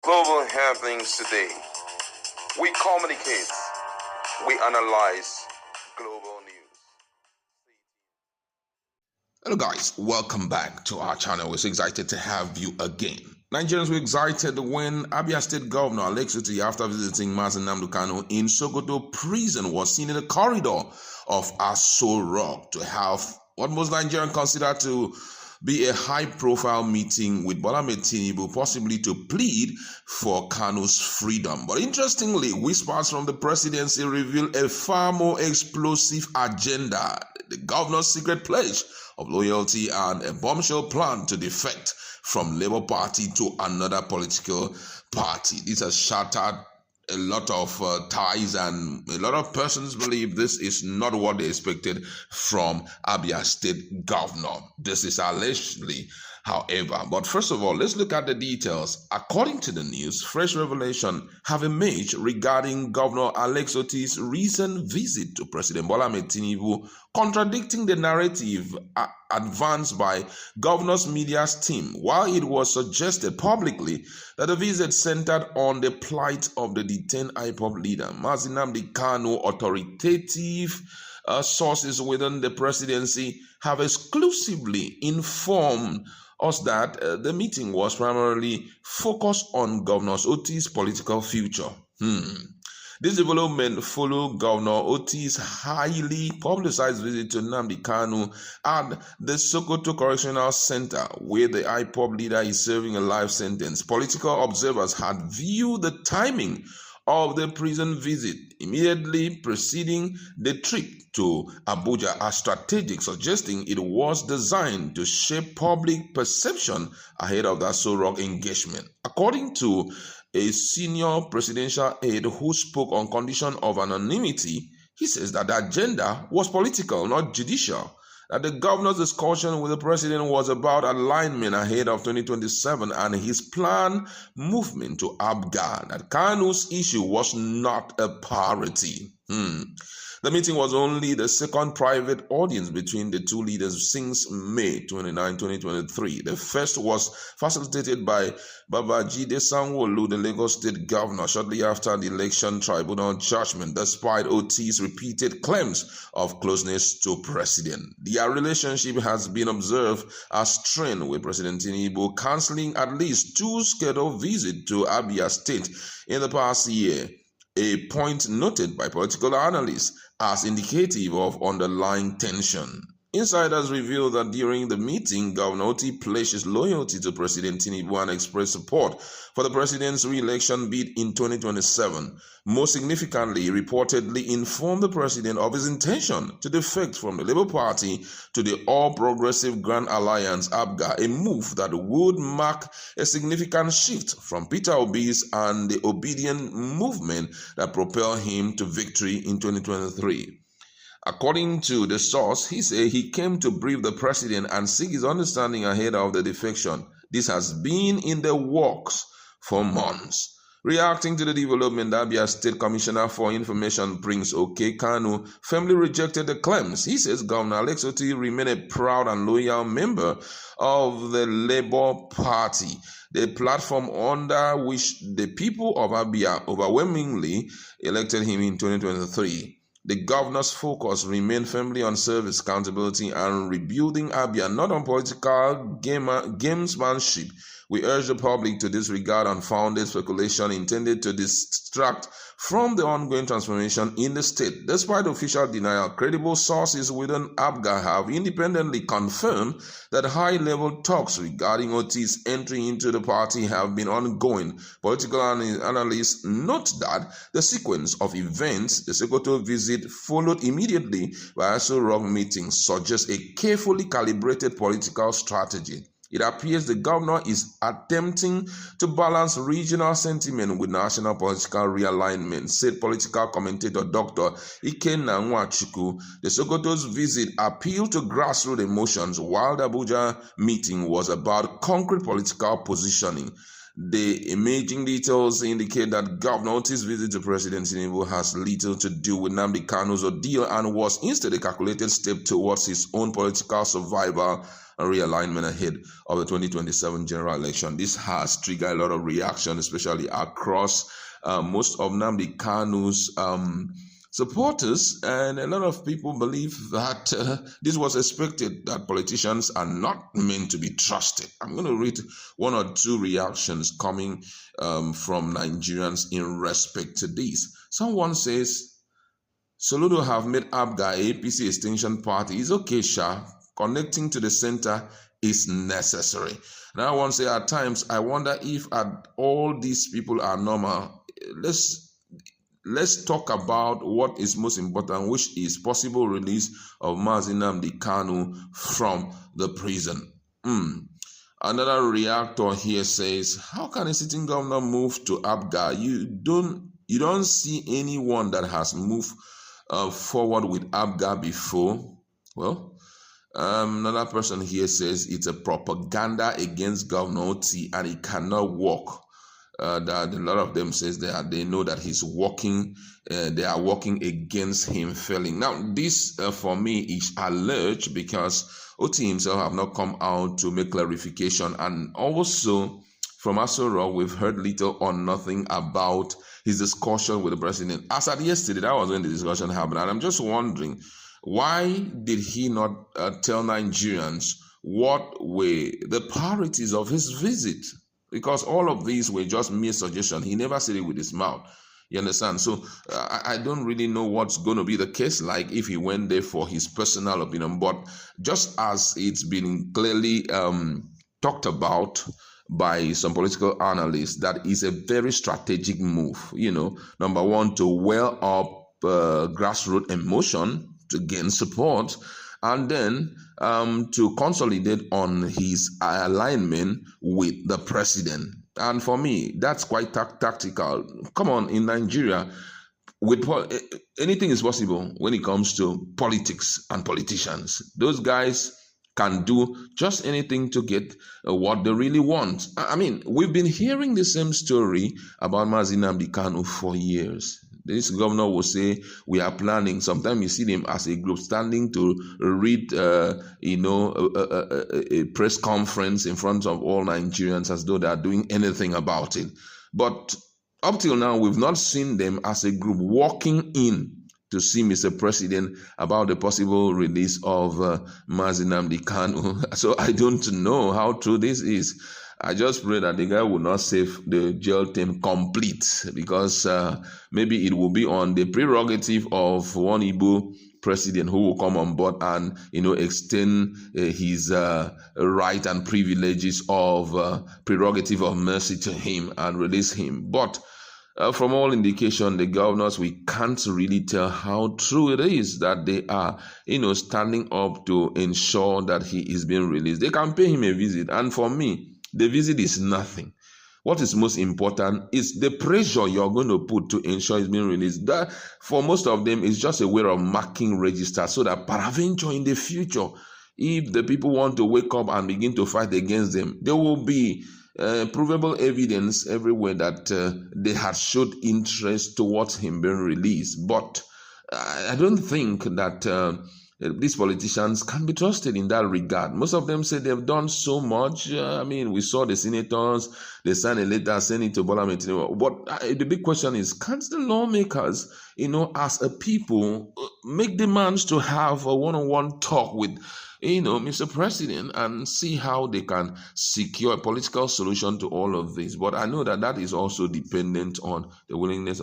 Global happenings today. We communicate. We analyze global news. Hello guys, welcome back to our channel. We're so excited to have you again. Nigerians were excited when Abia State Governor Alex Otti, after visiting Nnamdi kanu in Sokoto prison, was seen in the corridor of Aso Rock to have what most Nigerians consider to be a high-profile meeting with Bola Tinubu, possibly to plead for Kanu's freedom. But interestingly, whispers from the presidency reveal a far more explosive agenda: the governor's secret pledge of loyalty and a bombshell plan to defect from Labour Party to another political party. This has shattered a lot of ties, and a lot of persons believe this is not what they expected from Abia State Governor. This is allegedly, however. But first of all, let's look at the details. According to the news, fresh revelations have emerged regarding Governor Alex Otti's recent visit to President Bola Tinubu, contradicting the narrative advanced by governor's media team, while it was suggested publicly that the visit centered on the plight of the detained IPOB leader, Nnamdi kanu. Authoritative sources within the presidency have exclusively informed us that the meeting was primarily focused on Governor Otti's political future. This development followed Governor Otti's highly publicized visit to Nnamdi kanu at the Sokoto Correctional Center, where the IPOB leader is serving a life sentence. Political observers had viewed the timing of the prison visit immediately preceding the trip to Abuja as strategic, suggesting it was designed to shape public perception ahead of the Aso Rock engagement. According to a senior presidential aide who spoke on condition of anonymity, he says that the agenda was political, not judicial, that the governor's discussion with the president was about alignment ahead of 2027 and his planned movement to Abga, that Kanu's issue was not a priority. The meeting was only the second private audience between the two leaders since May 29, 2023. The first was facilitated by Babajide Sanwo-Olu, the Lagos State Governor, shortly after the election tribunal judgment, despite Otti's repeated claims of closeness to President. Their relationship has been observed as strained, with President Tinubu cancelling at least 2 scheduled visits to Abia State in the past year, a point noted by political analysts as indicative of underlying tension. Insiders reveal that during the meeting, Governor Otti pledged his loyalty to President Tinubu and expressed support for the president's re-election bid in 2027. Most significantly, he reportedly informed the president of his intention to defect from the Labour Party to the All Progressive Grand Alliance (APGA), a move that would mark a significant shift from Peter Obi's and the Obedient movement that propelled him to victory in 2023. According to the source, he said he came to brief the president and seek his understanding ahead of the defection. This has been in the works for months. Reacting to the development, the Abia State Commissioner for Information, Prince Oke Kanu, firmly rejected the claims. He says Governor Alex Otti remained a proud and loyal member of the Labour Party, the platform under which the people of Abia overwhelmingly elected him in 2023. The governor's focus remained firmly on service, accountability, and rebuilding Abia, not on political gamesmanship. We urge the public to disregard unfounded speculation intended to distract from the ongoing transformation in the state. Despite official denial, credible sources within APGA have independently confirmed that high-level talks regarding Otti's entry into the party have been ongoing. Political analysts note that the sequence of events, the Sokoto visit followed immediately by Aso Rock meetings, suggests a carefully calibrated political strategy. It appears the governor is attempting to balance regional sentiment with national political realignment, said political commentator Dr. Nnamdi. The Sokoto's visit appealed to grassroots emotions, while the Abuja meeting was about concrete political positioning. The imaging details indicate that Governor Otti's visit to President Tinubu has little to do with Nnamdi Kanu's ordeal and was instead a calculated step towards his own political survival and realignment ahead of the 2027 general election. This has triggered a lot of reaction, especially across most of Nnamdi Kanu's supporters, and a lot of people believe that this was expected, that politicians are not meant to be trusted. I'm going to read one or two reactions coming from Nigerians in respect to this. Someone says, Soludo have made ABGA APC extension party. It's okay, Sha. Connecting to the center is necessary. Now, one say, at times, I wonder if all these people are normal. Let's talk about what is most important, which is possible release of Nnamdi kanu from the prison. Another reactor here says, how can a sitting governor move to ABGA? You don't see anyone that has moved forward with ABGA before. Well, another person here says it's a propaganda against Governor Otti and it cannot work. That a lot of them says they know that he's working, they are working against him failing. Now, this for me is alleged because Otti himself have not come out to make clarification, and also from Asoro we've heard little or nothing about his discussion with the president. As at yesterday, that was when the discussion happened, and I'm just wondering, why did he not tell Nigerians what were the priorities of his visit? Because all of these were just mere suggestions. He never said it with his mouth. You understand? So I don't really know what's going to be the case like if he went there for his personal opinion. But just as it's been clearly talked about by some political analysts, that is a very strategic move. You know, number one, to well up grassroots emotion to gain support, and then to consolidate on his alignment with the president. And for me, that's quite tactical. Come on, in Nigeria, with anything is possible when it comes to politics and politicians. Those guys can do just anything to get what they really want. I mean, we've been hearing the same story about Nnamdi kanu for years. This governor will say, we are planning. Sometimes you see them as a group standing to read, a press conference in front of all Nigerians as though they are doing anything about it. But up till now, we've not seen them as a group walking in to see Mr. President about the possible release of Nnamdi kanu. So I don't know how true this is. I just pray that the guy will not save the jail term complete, because maybe it will be on the prerogative of one Igbo president who will come on board and extend his right and privileges of prerogative of mercy to him and release him. But from all indication, the governors, we can't really tell how true it is that they are, standing up to ensure that he is being released. They can pay him a visit, and for me, the visit is nothing. What is most important is the pressure you're going to put to ensure it's being released. That, for most of them, is just a way of marking register so that peradventure in the future, if the people want to wake up and begin to fight against them, there will be provable evidence everywhere that they had showed interest towards him being released. But I don't think that these politicians can be trusted in that regard. Most of them say they've done so much. I mean, we saw the senators, they signed a letter sending to Bola Tinubu. But the big question is, can't the lawmakers, as a people, make demands to have a one-on-one talk with, Mr. President, and see how they can secure a political solution to all of this? But I know that is also dependent on the willingness